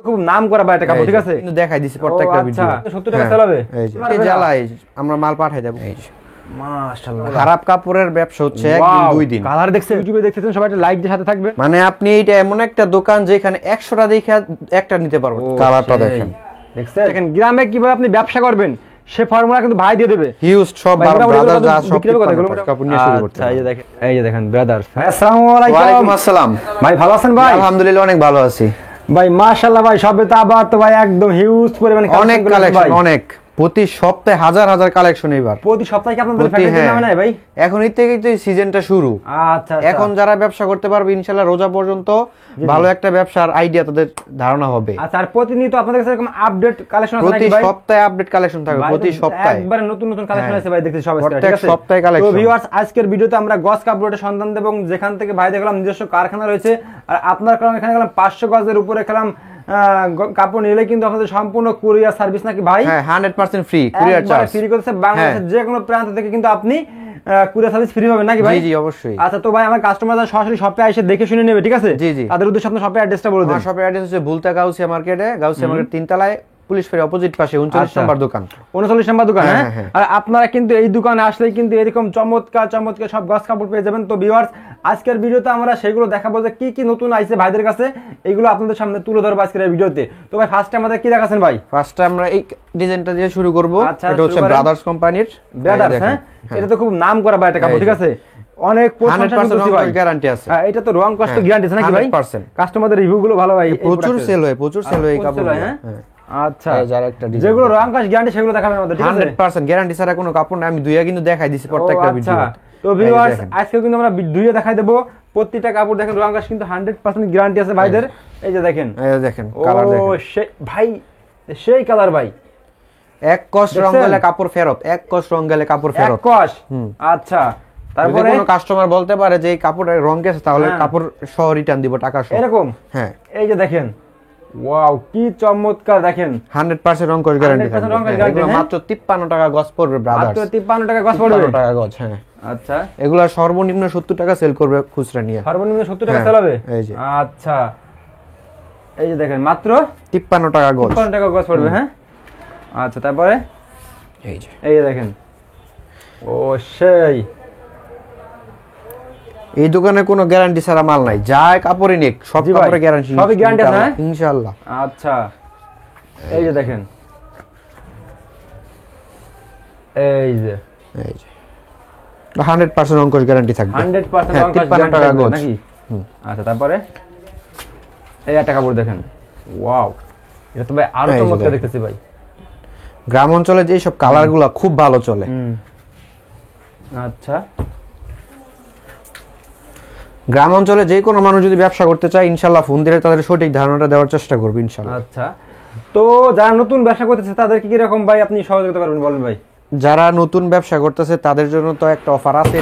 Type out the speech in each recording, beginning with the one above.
খুব নাম করা ভাই এটা কাপড়, ঠিক আছে? কিন্তু দেখাই দিছি প্রত্যেকটা ভিডিও। আচ্ছা 70 টাকা সেল হবে। এই জ্বালাই আমরা মাল পাঠাই দেব। এই যে মাশাআল্লাহ, খারাপ কাপড়ের ব্যবসা হচ্ছে একদিন দুই দিন। কালার দেখছেন, ইউটিউবে দেখতেছেন, সবাই একটা লাইক দিয়ে সাথে থাকবে। মানে আপনি এটা এমন একটা দোকান যেখানে 100টা দেখে একটা নিতে পারবেন। কালারটা দেখেন, দেখছেন? দেখেন গ্রামে কিভাবে আপনি ব্যবসা করবেন সে ফর্মুলা কিন্তু ভাই দিয়ে দেবে। হিউজ সব ব্রাদার্স যা সব কাপড় নিয়ে শুরু করতে। আচ্ছা এই যে দেখেন ব্রাদার্স। আসসালামু আলাইকুম। ওয়া আলাইকুম আসসালাম ভাই ভালো আছেন ভাই? আলহামদুলিল্লাহ অনেক ভালো আছি ভাই, মাশাআল্লাহ ভাই, সবে তো আবার তো ভাই একদম হিউজ পরিমাণে অনেক কালেকশন, অনেক প্রতি সপ্তাহে হাজার হাজার কালেকশন। এবার প্রতি সপ্তাহে কি আপনাদের ফ্যাক্টরি নামে নাই ভাই? এখন থেকেই তো সিজনটা শুরু। আচ্ছা এখন যারা ব্যবসা করতে পারবে ইনশাআল্লাহ রোজা পর্যন্ত ভালো একটা ব্যবসার আইডিয়া তাদের ধারণা হবে। আচ্ছা, আর প্রতিনিয়ত আপনাদের কাছে এরকম আপডেট কালেকশন আছে প্রতি নাকি ভাই? সপ্তাহে আপডেট কালেকশন থাকবে, প্রতি সপ্তাহে একবারে নতুন নতুন কালেকশন আছে ভাই, দেখতে সবাই প্রত্যেক সপ্তাহে কালেকশন। তো ভিউয়ার্স, আজকের ভিডিওতে আমরা গজ কাপড়ের সন্ধান দেব এবং যেখান থেকে ভাই দেখলাম নিজস্ব কারখানা রয়েছে। আর আপনার কারণে এখানে গেলাম 500 গজের উপরে খেলাম কাপড় নিলে কিন্তু আপনাদের সম্পূর্ণ কুরিয়ার সার্ভিস নাকি ভাই? হ্যাঁ 100% ফ্রি কুরিয়ার চার্জ ফ্রি করতেছে। বাংলাদেশের যে কোনো প্রান্ত থেকে কিন্তু আপনি কুরিয়ার সার্ভিস ফ্রি পাবেন নাকি ভাই? জি জি অবশ্যই। আচ্ছা, তো ভাই আমার কাস্টমাররা সরাসরি শপে এসে দেখে শুনে নেবে, ঠিক আছে? জি জি। তাদের উদ্দেশ্যে আপনার শপের অ্যাড্রেসটা বলে দেন। আমার শপের অ্যাড্রেস হচ্ছে ভুলতা গাউসিয়া মার্কেটে, গাউসিয়া মার্কেট 3 তলায়, পুলিশ ফেরি অপোজিট পাশে 39 নম্বর দোকান। 39 নম্বর দোকান। হ্যাঁ, হ্যাঁ, হ্যাঁ। আর আপনারা কিন্তু এই দোকানে আসলেই কিন্তু এরকম চমৎকার চমৎকার সব গজ কাপড় পেয়ে যাবেন। তো ভিউয়ার্স, আজকের ভিডিওতে আমরা সেগুলো দেখাবো যে কি কি নতুন আইছে ভাইদের কাছে, এগুলো আপনাদের সামনে তুলে ধরবো আজকের এই ভিডিওতে। তো ভাই ফার্স্টে আমাদের কি দেখাচ্ছেন ভাই? ফার্স্টে আমরা এই ডিজাইনটা দিয়ে শুরু করব। আচ্ছা, এটা হচ্ছে ব্রাদার্স কোম্পানির। ব্রাদার্স, হ্যাঁ? এটা তো খুব নাম করা ভাই এটা কাপড়, ঠিক আছে? অনেক 100% গ্যারান্টি আছে। এটা তো রং কষ্ট গ্যারান্টি আছে নাকি ভাই? 100%। কাস্টমারদের রিভিউ গুলো ভালো ভাই, প্রচুর সেল হয়, প্রচুর সেল হয় এই কাপড়। হ্যাঁ। আচ্ছা, এই যার একটা ডিজাইন যেগুলো রং কষ্ট গ্যারান্টি সেগুলো দেখাবেন আমাদের, ঠিক আছে? 100% গ্যারান্টি ছাড়া কোনো কাপড় না। আমি দুইয়া কিন্তু দেখাই দিছি প্রত্যেকটা ভিডিও। তো ভিউয়ার্স, আজকে কিন্তু আমরা দুইয়ে দেখাই দেব প্রত্যেকটা কাপড়। দেখেন রং কষ্ট কিন্তু 100% গ্যারান্টি আছে ভাইদের। এই যে দেখেন, এই দেখেন কালার দেখেন। ও ভাই, সেই কালার ভাই। এক কস রং গেলে কাপড় ফেরত, এক কস রং গেলে কাপড় ফেরত। এক কস। আচ্ছা, তারপরে কোনো কাস্টমার বলতে পারে যে এই কাপড়ের রং গেছে, তাহলে কাপড় সহ রিটার্ন দিব, টাকা সহ। এরকম? হ্যাঁ। এই যে দেখেন, ওয়াও কি চমৎকার, দেখেন 100% রং কস গ্যারান্টি থাকবে। এগুলো মাত্র 53 টাকা গজ পড়বে ব্রাদার্স। মাত্র 53 টাকা গজ পড়বে। 53 টাকা গজ, হ্যাঁ। আচ্ছা, এগুলো সর্বনিম্ন 70 টাকা সেল করবে খুচরা নিয়ে। সর্বনিম্ন 70 টাকা সেল হবে? এই যে আচ্ছা, এই যে দেখেন মাত্র 53 টাকা গজ। 53 টাকা গজ পড়বে, হ্যাঁ। আচ্ছা, তারপরে এই যে দেখেন, ও সেই। এই দোকানে কোনো গ্যারান্টি ছাড়া মাল নাই, যা কাপড়ই নিক সব কাপড়ে গ্যারান্টি, সবই গ্যারান্টি আছে, হ্যাঁ ইনশাআল্লাহ। আচ্ছা, এই যে দেখেন, এই যে 100% অঙ্কশ গ্যারান্টি থাকবে। 100% অঙ্কশ 53 টাকা গজ নাকি? আচ্ছা, তারপরে এই একটা কাপড় দেখেন, ওয়াও, এটা তো ভাই আরো চমৎকার দেখতেছি ভাই। গ্রাম অঞ্চলে যে সব কালারগুলো খুব ভালো চলে। আচ্ছা, গ্রাম অঞ্চলে যে কোনো মানুষ যদি ব্যবসা করতে চায় ইনশাআল্লাহ ফোন দিলে তাদের সঠিক ধারণাটা দেওয়ার চেষ্টা করব ইনশাআল্লাহ। আচ্ছা, তো যারা নতুন ব্যবসা করতেছে তাদের কি রকম ভাই আপনি সহযোগিতা করবেন বলেন ভাই? যারা নতুন ব্যবসা করতেছে তাদের জন্য তো একটা অফার আছে,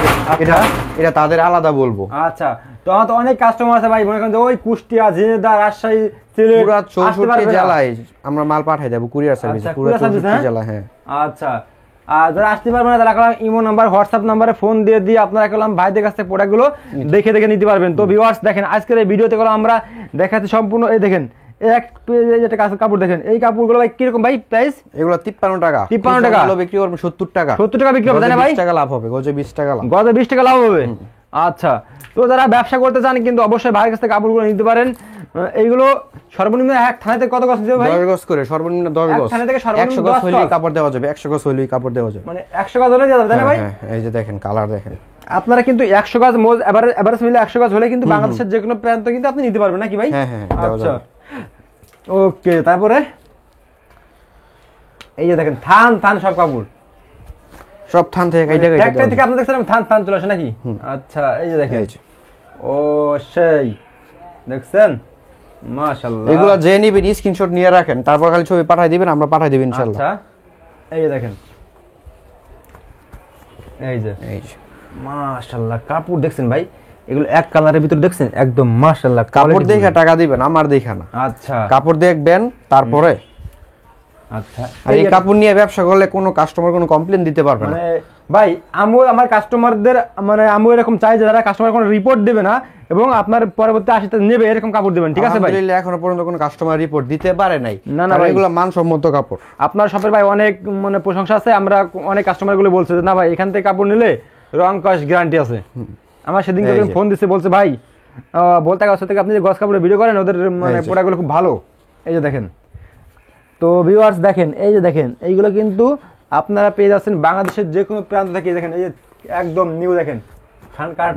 এটা তাদের আলাদা বলবো। আচ্ছা, তো আমার তো অনেক কাস্টমার আছে ভাই, মনে করেন যে ওই কুষ্টিয়া, ঝিনাইদহ, রাজশাহী, সিলেট, পুরো 64 জেলায় আমরা মাল পাঠাই দেব কুরিয়ার সার্ভিসে, পুরো 64 জেলা। হ্যাঁ, আচ্ছা, আর যারা আসতে পারবেন না তারা কলম ইমো নাম্বার, হোয়াটসঅ্যাপ নাম্বারে ফোন দিয়ে আপনারা কলম ভাইদের কাছ থেকে প্রোডাক্টগুলো দেখে নিতে পারবেন। তো ভিউয়ার্স দেখেন, আজকের এই ভিডিওতে কলম আমরা দেখাচ্ছি সম্পূর্ণ। এই দেখেন একটা কাপড় দেখেন, এই কাপড়গুলো ভাই কিরকম ভাই প্রাইস? এগুলো 53 টাকা। 53 টাকা বিক্রি করবে 70 টাকা। 70 টাকা বিক্রি হবে, তাই না ভাই? 20 টাকা লাভ হবে, গজে 20 টাকা লাভ। গজে 20 টাকা লাভ হবে। আচ্ছা, তো যারা ব্যবসা করতে চান কিন্তু অবশ্যই ভাইয়ের কাছ থেকে কাপড়গুলো নিতে পারেন। এইগুলো সর্বনিম্ন এক থানা থেকে কত গজ দিতে ভাই? 10 গজ করে, সর্বনিম্ন 10 গজ। 100 গজ হইলেই কাপড় দেওয়া যাবে, 100 গজ হইলেই কাপড় দেওয়া যাবে। মানে 100 গজ হলে দেওয়া যাবে, তাই না ভাই? হ্যাঁ, এই যে দেখেন কালার দেখেন। আপনারা কিন্তু 100 গজ এভারেজ মিলে 100 গজ হলে কিন্তু বাংলাদেশের যে কোনো প্রান্ত কিন্তু আপনি নিতে পারবেন নাকি ভাই? হ্যাঁ হ্যাঁ, আচ্ছা, ওকে, তারপরে এই যে দেখেন থান সব কাপড়, সব থান থেকে একটা থেকে আপনি দেখছেন থান চলে আসে নাকি? আচ্ছা, এই যে দেখেন, ও সেই, দেখছেন মাশাআল্লাহ। এগুলো যে নিবেন স্ক্রিনশট নিয়ে রাখেন, তারপর খালি ছবি পাঠিয়ে দিবেন, আমরা পাঠিয়ে দেব ইনশাআল্লাহ। আচ্ছা, এই যে দেখেন, এই যে মাশাআল্লাহ কাপড় দেখছেন ভাই, এগুলো এক কালারের ভিতর দেখছেন, একদম মাশাআল্লাহ। কাপড় দেখে টাকা দিবেন, আমার দেখা না। আচ্ছা, কাপড় দেখবেন তারপরে। আচ্ছা, আর এই কাপড় নিয়ে ব্যবসা করলে কোনো কাস্টমার কোনো কমপ্লেইন দিতে পারবে না। মানে ভাই আমু আমার কাস্টমারদের মানে আমু এরকম চাই যে যারা কাস্টমার কোনো রিপোর্ট দেবে না এবং আপনার পরবর্তী আসিতে নেবে এরকম কাপড় দেবেন, ঠিক আছে ভাই? আলহামদুলিল্লাহ এখনো পর্যন্ত কোনো কাস্টমার রিপোর্ট দিতে পারে নাই। না, না কারণ ভাই। এগুলো মানসম্মত কাপড়। আপনার শপের ভাই অনেক মানে প্রশংসা আছে, আমরা অনেক কাস্টমার গুলো বলছে যে না ভাই এখান থেকে কাপড় নিলে রং কস গ্যারান্টি আছে। আমার সেদিন এই যে। ফোন দিচ্ছে বলছে ভাই বলতে কাছে থেকে আপনি যে গস কাপড়ের ভিডিও করেন ওদের মানে এই যে। প্রোডাক্টগুলো খুব ভালো। এই যে দেখেন, তো ভিউয়ার্স দেখেন, এই যে দেখেন এইগুলো কিন্তু আপনারা পেয়ে যাচ্ছেন বাংলাদেশের যে কোনো প্রান্ত থেকে। দেখেন এই যে একদম নিউ, দেখেন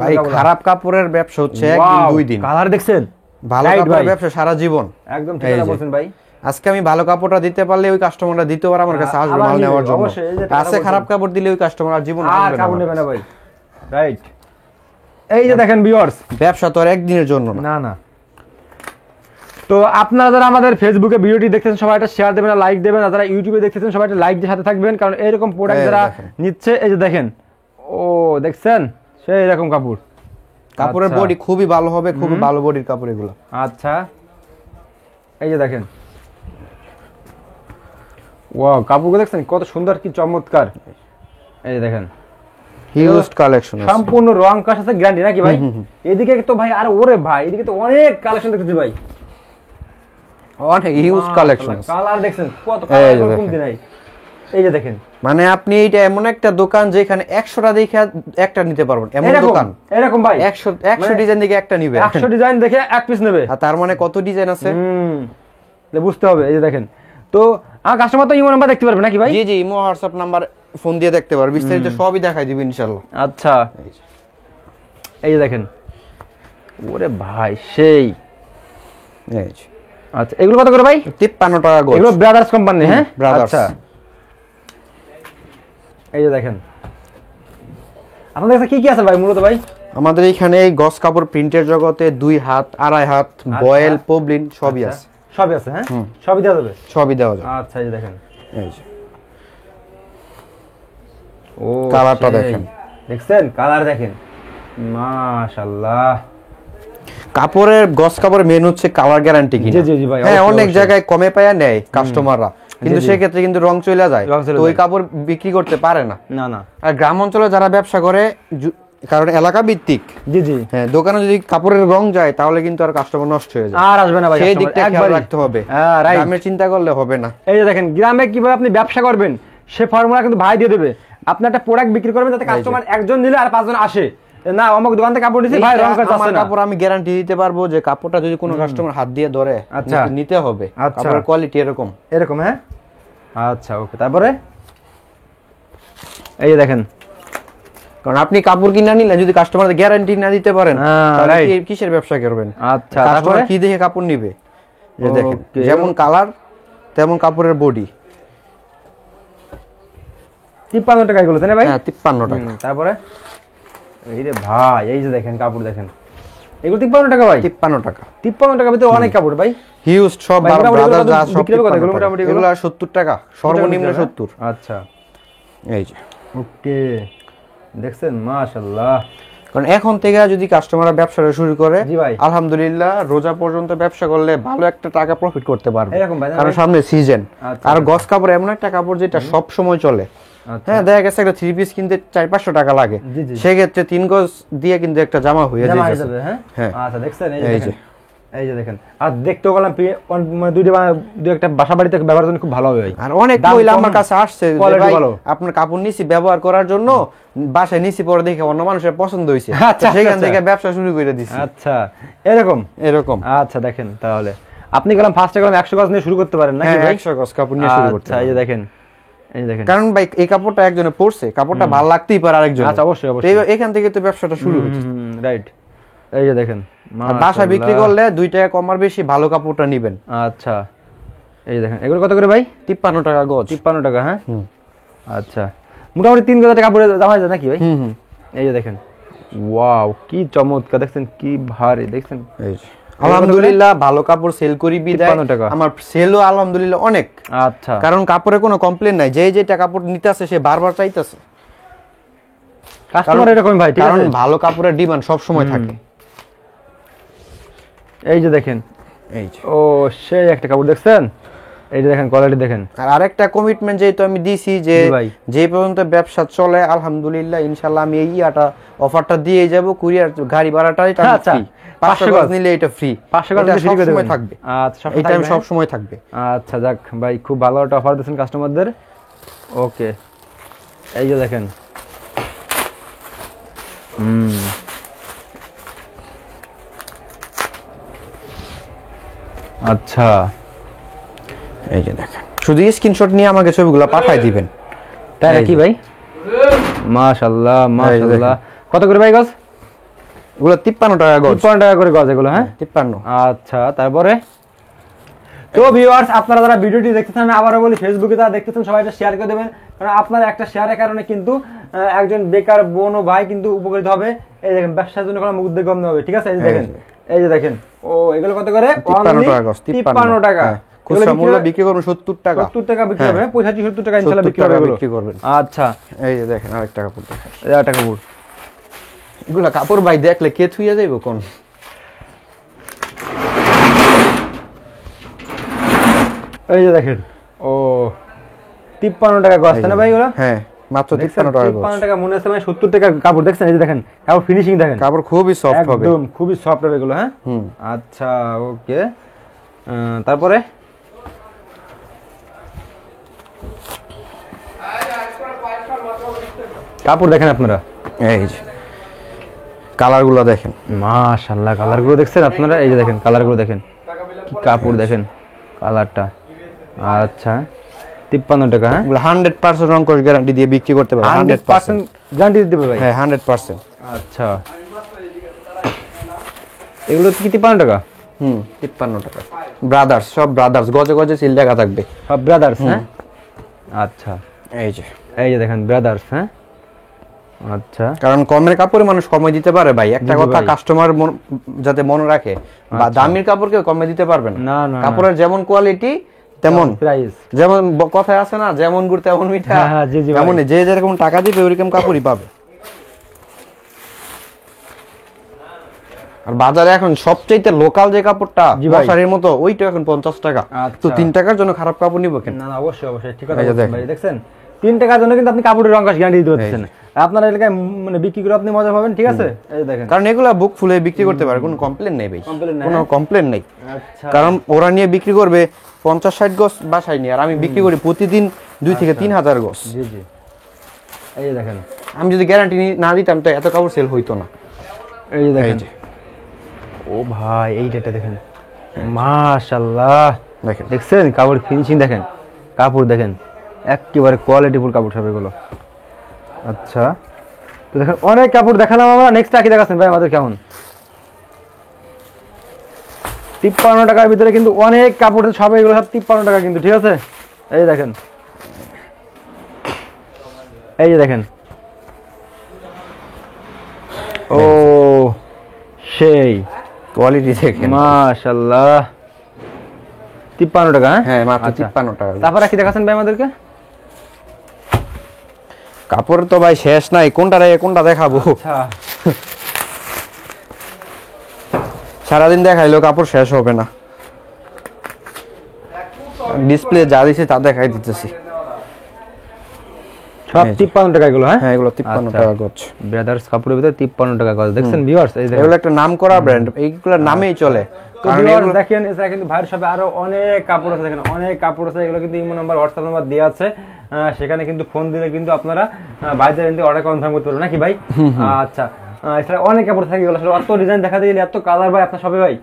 ভাই খারাপ কাপড়ের ব্যবসা হচ্ছে একদিন দুই দিন, কালার দেখছেন, ভালো Right কাপড়ের ভাই। ব্যবসা সারা জীবন। একদম ঠিক এই কথা যে। বলছেন ভাই। আজকে আমি ভালো কাপড়টা দিতে পারলে ওই কাস্টমাররা দ্বিতীয়বার আমার কাছে আসবে আবার মাল নিবে, নেওয়ার জন্য। অবশ্যই, এই যে একটা কথা আজকে খারাপ বলছেন। কাপড় দিলে ওই কাস্টমার আর জীবন আর আসবে না কাপড় আমার নেবে না কাছে। ভাই, রাইট। এই যে দেখেন ভিউয়ার্স, ব্যবসা তো আর একদিনের জন্য না। না না। তো আপনারা যারা আমাদের ফেসবুকে ভিডিওটি দেখতেছেন সবাই একটা শেয়ার দেবেন, লাইক দেবেন, আর যারা ইউটিউবে দেখতেছেন সবাই একটা লাইক দিয়ে সাথে থাকবেন, কারণ এরকম প্রোডাক্ট এই যারা দেখেন। নিচ্ছে, এই যে দেখেন, ও দেখছেন সেই এরকম কাপড়, কাপড়ের আচ্ছা। বডি খুবই ভালো হবে, খুবই ভালো বডির কাপড় এগুলো। আচ্ছা এই যে দেখেন, ওয়াও কাপড়গুলো দেখছেন কত সুন্দর, কি চমৎকার। এই যে দেখেন হিউজ কালেকশন আছে। সম্পূর্ণ রং কাজ আছে, গ্যারান্টি নাকি ভাই? এদিকে তো ভাই আর ওরে ভাই এদিকে তো অনেক কালেকশন দেখতেছি ভাই, অনেক হিউজ কালেকশন আছে। কালার দেখছেন কত এই কালার, যে কোন দেখেন। দিন এই যে দেখেন, মানে আপনি এইটা এমন একটা দোকান যেখানে 100টা দেখে একটা নিতে পারবেন, এমন এরকম দোকান। এরকম ভাই 100 মানে ডিজাইন দেখে একটা নিবে। 100 ডিজাইন দেখে এক পিস নেবে, আর তার মানে কত ডিজাইন আছে? তাহলে বুঝতে হবে। এই যে দেখেন, তো আমার কাস্টমার তো ইমো নাম্বার দেখতে পারবে নাকি ভাই? জি জি, ইমো হোয়াটসঅ্যাপ নাম্বার ফোন দিয়ে দেখতে পারবে, বিস্তারিত সবই দেখাই দিব ইনশাআল্লাহ। আচ্ছা এই যে দেখেন, ওরে ভাই সেই। এই যে আচ্ছা এগুলো কত করে ভাই? 53 টাকা গজ। এগুলো ব্রাদার্স কোম্পানি, হ্যাঁ Brothers। আচ্ছা এই যে দেখেন, আপনাদের কাছে কি কি আছে ভাই মূলত ভাই? আমাদের এখানে এই গস কাপড় প্রিন্টের জগতে 2 হাত, 2.5 হাত, বয়েল, পবলিন সবই আছে। সবই আছে, হ্যাঁ সবই দেওয়া যাবে। সবই দেওয়া যায়। আচ্ছা এই যে দেখেন, এই যে ও কালারটা সেই। দেখেন। দেখছেন কালার দেখেন, মাশাআল্লাহ। কাপড়ের গস কাপড়ের মেন হচ্ছে কালার গ্যারান্টি কিনা। জি, জি, জি ভাই, হ্যাঁ, অবশ্যই, অনেক অবশ্যই। জায়গায় কমে পায়া নেয় কাস্টমাররা, কিন্তু জি, জি। সেক্ষেত্রে কিন্তু রং চলে যায়, রং চলে তো ওই যায়। কাপড় বিক্রি করতে পারে না। না না, আর গ্রাম অঞ্চলে যারা ব্যবসা করে কারণ এলাকা ভিত্তিক, জি জি, হ্যাঁ, দোকানে যদি কাপড়ের রং যায় তাহলে কিন্তু আর কাস্টমার নষ্ট হয়ে যায়। আর আসবে না ভাই সেই customer, দিকটা খেয়াল একবারই। রাখতে হবে। হ্যাঁ, right। গ্রামের চিন্তা করলে হবে না। এই যে দেখেন গ্রামে কিভাবে আপনি ব্যবসা করবেন সে ফর্মুলা কিন্তু ভাই দিয়ে দেবে। আপনি একটা প্রোডাক্ট বিক্রি করবেন যাতে কাস্টমার একজন নিলে আর 5 জন আসে, না অমুক দোকান থেকে কাপড় নিছি ভাই রং কাজ আমার আছে না। কাপড় আমি গ্যারান্টি দিতে পারবো যে কাপড়টা যদি কোনো কাস্টমার হাত দিয়ে ধরে আচ্ছা। নিতে হবে, আচ্ছা। কাপড়ের কোয়ালিটি এরকম। এরকম, হ্যাঁ আচ্ছা ওকে। তারপরে এই যে দেখেন, কারণ আপনি কাপড় কিনা নিলে যদি কাস্টমার গ্যারান্টি না দিতে পারেন হ্যাঁ, তাহলে right। কিসের ব্যবসা করবেন? আচ্ছা কাস্টমার তারপরে কি দেখে কাপড় নিবে? যে দেখেন Okay। যেমন কালার তেমন কাপড়ের বডি। 53 টাকা এগুলো তাই না ভাই? হ্যাঁ, 53 টাকা। তারপরে এই রে ভাই এই যে দেখেন কাপড় দেখেন, এগুলো 53 টাকা ভাই? 53 টাকা। 53 টাকা ভিতরে অনেক কাপড় ভাই। হিউজ সব ভাই, মোটামুটি ব্রাদার এগুলো যা কত সব বিক্রি হবে কত? 53 এগুলো টাকা। মোটামুটি এগুলো? এগুলো 70 টাকা, সর্বনিম্ন 70। আচ্ছা এই যে ওকে, দেখছেন মাশাআল্লাহ। কারণ এখন থেকে যদি কাস্টমাররা ব্যবসাটা শুরু করে, জি ভাই। আলহামদুলিল্লাহ রোজা পর্যন্ত ব্যবসা করলে ভালো একটা টাকা প্রফিট করতে পারবে। এরকম ভাই না কারণ ভাই? সামনে সিজন। আচ্ছা, আর আচ্ছা। গস কাপড় এমন একটা কাপড় যেটা সব সময় চলে। আচ্ছা। হ্যাঁ, দেখা গেছে একটা 3 পিস কিনতে 400-500 টাকা লাগে, জি, জি। সেক্ষেত্রে 3 গজ দিয়ে কিন্তু একটা জামা হয়ে জামা হয়ে যায়। যাবে, হ্যাঁ হ্যাঁ। আচ্ছা দেখছেন এই এই যে যে। দেখেন, এই যে দেখেন। আর দেখতেও গেলাম মানে দুই একটা বাসা বাড়িতে ব্যবহারের জন্য খুব ভালো হবে ভাই। আর অনেক দাম মহিলা কম, আমার কাছে আসছে যে quality ভাই ভালো। আপনার কাপড় নিছি ব্যবহার করার জন্য, বাসায় নিছি পরে দেখে অন্য মানুষের পছন্দ হইছে, আচ্ছা, তো সেখান আচ্ছা। থেকে ব্যবসা শুরু করে দিছি। আচ্ছা এরকম, এরকম। আচ্ছা দেখেন তাহলে আপনি গেলাম ফার্স্টে গেলাম 100 গজ নিয়ে শুরু করতে পারেন নাকি হ্যাঁ, ভাই? 100 গজ কাপড় নিয়ে শুরু করতে আচ্ছা এই যে হবে। দেখেন, এই যে দেখেন। কারণ ভাই এই কাপড়টা একজনে পরছে, কাপড়টা ভালো লাগতেই পারে আরেকজন। আচ্ছা, অবশ্যই, অবশ্যই। এখান থেকে তো ব্যবসাটা শুরু হচ্ছে। রাইট, এই যে দেখেন আর বাসায় বিক্রি করলে 2 টাকা কম আর বেশি ভালো কাপড়টা নিবেন। আচ্ছা এই যে দেখেন, এগুলো কত করে ভাই? 53 টাকা গজ। 53 টাকা, হ্যাঁ আচ্ছা মোটামুটি 3000 টাকা কাপড়ে দাম হয়ে যায় নাকি ভাই? হুম। এই যে দেখেন, ওয়াও কি চমৎকার, দেখছেন কি ভারী, দেখছেন এই যে আলহামদুলিল্লাহ ভালো কাপড় সেল করি বিদায় 53 টাকা। আমার সেলও আলহামদুলিল্লাহ অনেক। আচ্ছা কারণ কাপড়ে কোনো কমপ্লেন নাই, যেটা কাপড় নিতেছে সে বারবার চাইতেছে। কাস্টমার এরকম ভাই, ঠিক কারণ আছে। ভালো কাপড়ের ডিমান্ড সব সময় থাকে। এই যে দেখেন, এই যে ও সেই একটা কাপড় দেখছেন, এই যে দেখেন কোয়ালিটি দেখেন। আর আরেকটা কমিটমেন্ট যেহেতু আমি দিছি যে জি ভাই। যে পর্যন্ত ব্যবসা চলে আলহামদুলিল্লাহ ইনশাআল্লাহ আমি এই অফারটা দিয়ে যাব, কুরিয়ার গাড়ি ভাড়াটাই আচ্ছা, 500 গজ নিলে এটা ফ্রি, 500 গজ এটা ফ্রি করে সব সময় দেবেন। থাকবে। আচ্ছা, এটা আমি সব সময় থাকবে। আচ্ছা যাক ভাই, খুব ভালো একটা অফার দিচ্ছেন কাস্টমারদের। ওকে, এই যে দেখেন। আচ্ছা, এই যে দেখেন, শুধু স্ক্রিনশট নিয়ে আমাকে ছবিগুলো পাঠিয়ে দিবেন। তাই নাকি ভাই? মাশাআল্লাহ মাশাআল্লাহ। কত করে ভাই গজ? এগুলো 53 টাকা গজ। 53 টাকা করে গজ এগুলো, হ্যাঁ 53। আচ্ছা, তারপরে তো ভিউয়ার্স, আপনারা যারা ভিডিওটি দেখতেছেন, আমি আবারও বলি, ফেসবুকে যারা দেখতেছেন সবাই এটা শেয়ার করে দেবেন, কারণ আপনার একটা শেয়ারের কারণে কিন্তু একজন বেকার বোন ও ভাই কিন্তু উপকৃত হবে। এই দেখেন, ব্যবসার জন্য কোনো উদ্যোগ নেওয়া হবে, ঠিক আছে? এই যে দেখেন, এই যে দেখেন, ও এগুলো কত করে? 53 টাকা গজ। 53 টাকা। খুচরা মূল্য বিক্রি করবেন 70 টাকা। 70 টাকা বিক্রি হবে, 65-70 টাকা ইনশাআল্লাহ বিক্রি হবে এগুলো। আচ্ছা, এই যে দেখেন আরেকটা কাপড় দেখেন, এটা একটা কাপড়। এগুলা কাপড় ভাই দেখলে কে থুইয়া যাইবো কোন? এই যে দেখেন, ও 53 টাকা গজ, তাই না ভাই এগুলো? হ্যাঁ, মাত্র 53 টাকা গজ। 53 টাকা মনে হচ্ছে মানে 70 টাকা কাপড়। দেখছেন, এই যে দেখেন কাপড় ফিনিশিং দেখেন, কাপড় খুবই সফট হবে, একদম খুবই সফট হবে এগুলো, হ্যাঁ। আচ্ছা, ওকে, তারপরে কাপড় দেখেন আপনারা, এই যে কালারগুলো দেখেন, মাশাআল্লাহ, কালারগুলো দেখছেন আপনারা? এই যে দেখেন কালারগুলো দেখেন, কি কাপড় দেখেন কালারটা। আচ্ছা, 53 টাকা, হ্যাঁ। এগুলো 100% রং কোশ গ্যারান্টি দিয়ে বিক্রি করতে পারবেন। 100% গ্যারান্টি দিতে হবে ভাই? হ্যাঁ, 100%। আচ্ছা, এগুলো কি 53 টাকা? 53 টাকা। ব্রাদার্স, সব ব্রাদার্স, গজে গজে সিল লেখা থাকবে, সব ব্রাদার্স, হ্যাঁ। আচ্ছা, এই যে দেখেন ব্রাদার্স, হ্যাঁ। আচ্ছা, কারণ কমের কাপড়ে মানুষ কমে দিতে পারে ভাই। একটা কথা কাস্টমার যাতে মনে রাখে, বা দামের কাপড় কেউ কমে দিতে পারবে না, না, কাপড়ের যেমন কোয়ালিটি তেমন প্রাইস। যেমন কথায় আছে না, যেমন গুড় তেমন মিঠা, তেমন যে যেরকম টাকা দিবে ওইরকম কাপড়ই পাবে। আর বাজারে এখন সবচেয়ে লোকাল যে কাপড়টা মশারির মতো, ওইটা এখন 50 টাকা। তো 3 টাকার জন্য খারাপ কাপড় নিব কেন? না, অবশ্যই অবশ্যই, ঠিক কথা বলছেন ভাই। দেখছেন, 3 টাকার জন্য কিন্তু আপনি কাপড়ের রং কস গ্যারান্টি দিতে পারছেন। আপনার এলাকায় মানে বিক্রি করে আপনি মজা পাবেন, ঠিক আছে? এই দেখেন, কারণ এগুলা বুক ফুলে বিক্রি করতে পারে, কোনো কমপ্লেন নেই ভাই, কোনো কমপ্লেন নেই। কারণ ওরা নিয়ে বিক্রি করবে 50-60 গজ বাসায় নিয়ে, আর আমি বিক্রি করি প্রতিদিন 2 থেকে 3,000 গজ। জি জি, এই যে দেখেন, আমি যদি গ্যারান্টি না দিতাম তো এত কাপড় সেল হইতো না। এই যে দেখেন, ও ভাই এইটা দেখেন, মাশাআল্লাহ, দেখছেন কাপড় ফিনিশিং দেখেন, কাপড় দেখেন, একেবারে কোয়ালিটিফুল কাপড় সব এগুলো। আচ্ছা, তো দেখেন অনেক কাপড় দেখালাম আমরা, নেক্সট কি দেখাচ্ছেন ভাই আমাদের? কেমন 53 টাকার ভিতরে কিন্তু অনেক কাপড়, সব এগুলো সব 53 টাকা কিন্তু, ঠিক আছে? এই দেখেন, এই যে দেখেন, ও সেই কোয়ালিটি দেখেন, মাশাআল্লাহ, 53 টাকা, হ্যাঁ মাত্র 53 টাকা। তারপর কি দেখাচ্ছেন ভাই আমাদেরকে? কাপড় তো ভাই শেষ নাই, কোনটা রে কোনটা দেখাবো? আচ্ছা, সারাদিন দেখাইলো কাপড় শেষ হবে না, ডিসপ্লে যা দিছে তা দেখাই দিতেছি। সব 53 টাকা এগুলো, হ্যাঁ? হ্যাঁ, এগুলো 53 টাকা গজ। ব্রাদার্স কাপড়ের ভিতরে 53 টাকা গজ। দেখছেন ভিউয়ার্স, এই দেখেন, এগুলো একটা নামকরা ব্র্যান্ড, এইগুলোর নামেই চলে। তো ভিউয়ার্স দেখেন, এছাড়া কিন্তু ভাইয়ের শপে আরো অনেক কাপড় আছে, দেখেন অনেক কাপড় আছে। এগুলো কিন্তু ইমো নাম্বার, হোয়াটসঅ্যাপ নাম্বার দেওয়া আছে, সেখানে কিন্তু ফোন দিলে কিন্তু আপনারা ভাইদের কিন্তু অর্ডার কনফার্ম করতে পারবেন, নাকি ভাই? আচ্ছা, এছাড়া অনেক কাপড় থাকে, এগুলো আসলে অত ডিজাইন দেখাতে গেলে, এত কালার ভাই আপনার সবে ভাই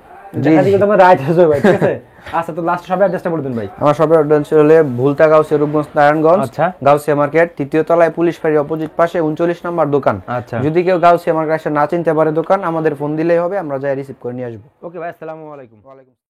দেখাতে গেলে তোমার রাইট হয়ে যাবে ভাই, ঠিক আছে? আচ্ছা, তো লাস্ট সবে অ্যাড্রেসটা বলে দিন ভাই। আমার সবে অ্যাড্রেস হলো ভুলতা গাউসিয়া, রূপগঞ্জ, নারায়ণগঞ্জ। আচ্ছা, গাউসিয়া মার্কেট 3য় তলায়, পুলিশ ফাঁড়ির অপোজিট পাশে 39 নম্বর দোকান। আচ্ছা, যদি কেউ গাউসিয়া মার্কেট না চিনতে পারে দোকান, আমাদের ফোন দিলেই হবে, আমরা যাই রিসিভ করে নিয়ে আসবো। ওকে ভাই, আসসালামু আলাইকুম।